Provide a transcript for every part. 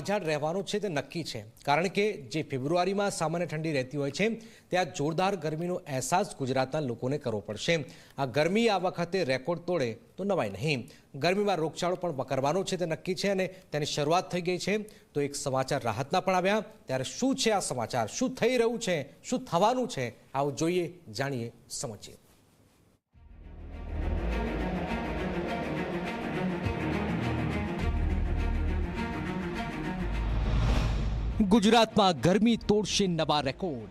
કાળઝાળ રહેવાનું છે તે નક્કી છે, કારણ કે જે ફેબ્રુઆરીમાં સામાન્ય ઠંડી રહેતી હોય છે ત્યાં જોરદાર ગરમીનો અહેસાસ ગુજરાતના લોકોને કરવો પડશે। આ ગરમી આ વખતે રેકોર્ડ તોડે તો નવાઈ નહીં। ગરમીમાં રોગચાળો પણ વકરવાનો છે તે નક્કી છે અને તેની શરૂઆત થઈ ગઈ છે। તો એક સમાચાર રાહતના પણ આવ્યા, ત્યારે શું છે આ સમાચાર, શું થઈ રહ્યું છે, શું થવાનું છે, આવો જોઈએ, જાણીએ, સમજીએ। ગુજરાતમાં ગરમી તોડશે નવા રેકોર્ડ।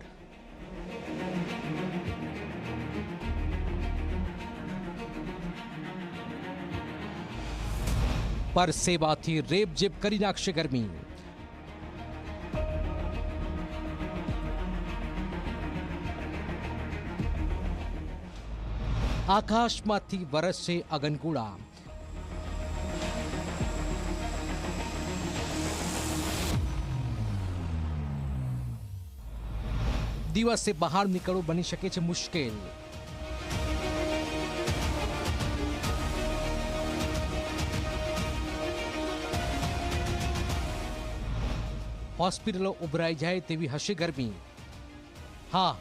પરસેવાથી રેબઝેબ કરી નાખશે ગરમી। આકાશમાંથી વરસશે અગનગોળા। દિવસે બહાર નીકળવું બની શકે છે મુશ્કેલ। હોસ્પિટલો ઉભરાઈ જાય તેવી હશે ગરમી। હા,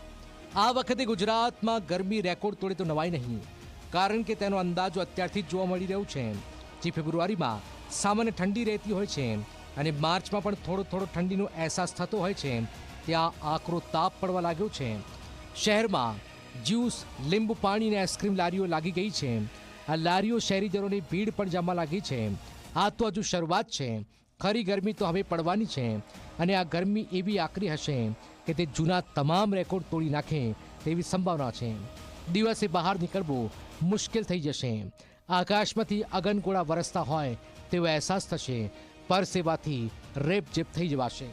આ વખતે ગુજરાતમાં ગરમી રેકોર્ડ તોડે તો નવાઈ નહીં, કારણ કે તેનો અંદાજો અત્યારથી જ જોવા મળી રહ્યો છે। જે ફેબ્રુઆરીમાં સામાન્ય ઠંડી રહેતી હોય છે અને માર્ચમાં પણ થોડો થોડો ઠંડીનો અહેસાસ થતો હોય છે, ત્યાં આકરો તાપ પડવા લાગ્યો છે। શહેરમાં જ્યુસ, લીંબુ પાણી અને આઈસ્ક્રીમ લારીઓ લાગી ગઈ છે। આ લારીઓ શહેરીજનોની ભીડ પણ જમવા લાગી છે। આ તો હજુ શરૂઆત છે, ખરી ગરમી તો હવે પડવાની છે અને આ ગરમી એવી આકરી હશે કે તે જૂના તમામ રેકોર્ડ તોડી નાખે તેવી સંભાવના છે। દિવસે બહાર નીકળવું મુશ્કેલ થઈ જશે। આકાશમાંથી અગનગોળા વરસતા હોય તેવો અહેસાસ થશે। પરસેવાથી રેબઝેબ થઈ જવાશે।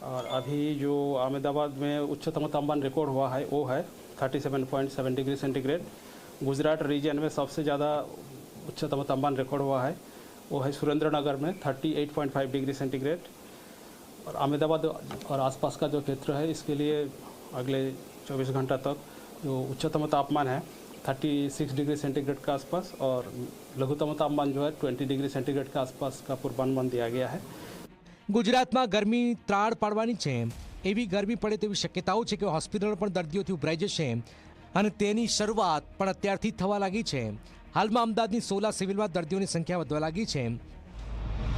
और अभी जो अहमदाबाद में उच्चतम तापमान रिकॉर्ड हुआ है वो है 37.7 डिग्री सेंटीग्रेड। गुजरात रीजन में सबसे ज़्यादा उच्चतम तापमान रिकॉर्ड हुआ है वो है सुरेंद्रनगर में 38.5 डिग्री सेंटीग्रेड। और अहमदाबाद और आसपास का जो क्षेत्र है इसके लिए अगले 24 घंटा तक जो उच्चतम तापमान है 36 डिग्री सेंटीग्रेड के आसपास और लघुतम तापमान जो है 20 डिग्री सेंटीग्रेड के आसपास का पूर्वानुमान दिया गया है। ગુજરાતમાં ગરમી ત્રાળ પાડવાની છે, એવી ગરમી પડે તેવી શક્યતાઓ છે કે હોસ્પિટલો પણ દર્દીઓથી ઉભરાઈ જશે અને તેની શરૂઆત પણ અત્યારથી થવા લાગી છે। હાલમાં અમદાવાદની 16 સિવિલમાં દર્દીઓની સંખ્યા વધવા લાગી છે।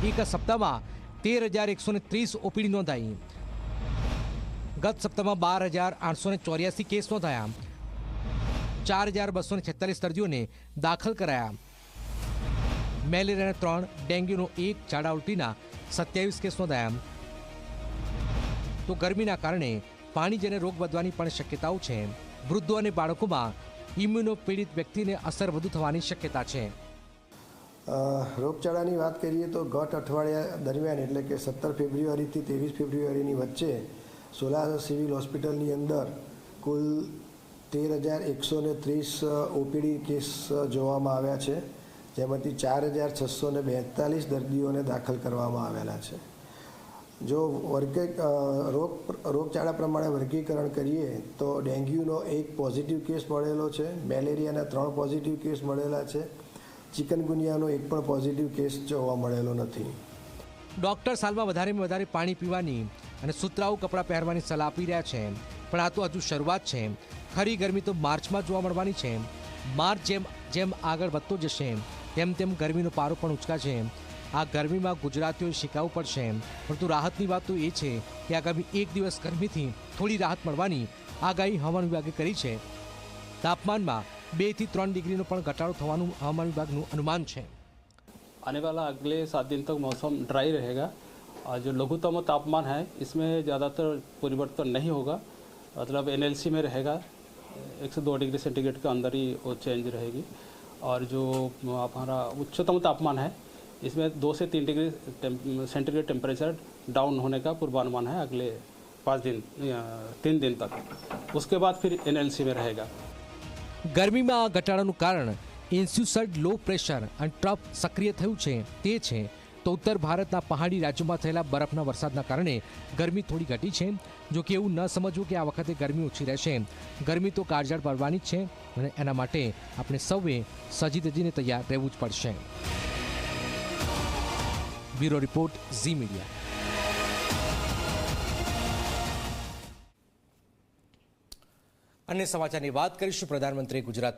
એક સપ્તાહમાં 13,130 ઓપીડી નોંધાઈ। ગત સપ્તાહમાં 12,884 કેસ નોંધાયા। 4,246 દર્દીઓને દાખલ કરાયા। મેલેરિયાના 3, ડેન્ગ્યુનો 1, ઝાડા ઉલટીના 27 કેસ નોંધાયા। તો ગરમીના કારણે પાણીજન્ય રોગ વધવાની પણ શક્યતાઓ છે। વૃદ્ધો અને બાળકોમાં ઇમ્યુનો પીડિત વ્યક્તિને અસર વધુ થવાની શક્યતા છે। રોગચાળાની વાત કરીએ તો ગત અઠવાડિયા દરમિયાન એટલે કે 17 ફેબ્રુઆરીથી 23 ફેબ્રુઆરીની વચ્ચે 16 સિવિલ હોસ્પિટલની અંદર કુલ 13,130 ઓપીડી કેસ જોવામાં આવ્યા છે, જેમાંથી 4,642 દર્દીઓને દાખલ કરવામાં આવેલા છે। જો રોગચાળા પ્રમાણે વર્ગીકરણ કરીએ તો ડેન્ગ્યુનો 1 પોઝિટિવ કેસ મળેલો છે, મેલેરિયાના 3 પોઝિટિવ કેસ મળેલા છે, ચિકનગુનિયાનો 1 પણ પોઝિટિવ કેસ જોવા મળેલો નથી। ડોક્ટર્સ હાલમાં વધારેમાં વધારે પાણી પીવાની અને સુતરાઉ કપડાં પહેરવાની સલાહ આપી રહ્યા છે, પણ આ તો હજુ શરૂઆત છે। ખરી ગરમી તો માર્ચમાં જોવા મળવાની છે। માર્ચ જેમ જેમ આગળ વધતો જશે તેમ તેમ ગરમીનો પારો પણ ઉચકાશે। આ ગરમીમાં ગુજરાતીઓએ શીખવું પડશે, પરંતુ રાહતની વાત તો એ છે કે આગામી 1 દિવસ ગરમીથી થોડી રાહત મળવાની આગાહી હવામાન વિભાગે કરી છે। તાપમાનમાં 2 થી 3 डिग्रीનો પણ ઘટાડો થવાનું હવામાન વિભાગનું અનુમાન છે। आने वाला अगले 7 दिन तक मौसम ड्राई रहेगा और जो लघुतम तापमान है इसमें ज़्यादातर परिवर्तन नहीं होगा, मतलब एनएलसी में रहेगा 1 से 2 डिग्री सेंटीग्रेड के अंदर ही वो चेंज रहेगी। और जो हमारा उच्चतम तापमान है इसमें 2 से 3 डिग्री सेंटीग्रेड टेम्परेचर डाउन होने का पूर्वानुमान है अगले 3 दिन तक। उसके बाद फिर एनएलसी में रहेगा। ગરમીમાં આ ઘટાડાનું કારણ ઇન્સ્યુસર્ડ લો પ્રેશર અને ટ્રફ સક્રિય થયું છે તે છે। તો ઉત્તર ભારતના પહાડી રાજ્યોમાં થયેલા બરફના વરસાદના કારણે ગરમી થોડી ઘટી છે। જો કે એવું ન સમજવું કે આ વખતે ગરમી ઓછી રહેશે। ગરમી તો કાળઝાળ પડવાની જ છે અને એના માટે આપણે સૌએ સજી ધજીને તૈયાર રહેવું જ પડશે। Bureau report Zee media. અન્ય સમાચારની વાત કરીશું. પ્રધાનમંત્રી ગુજરાતની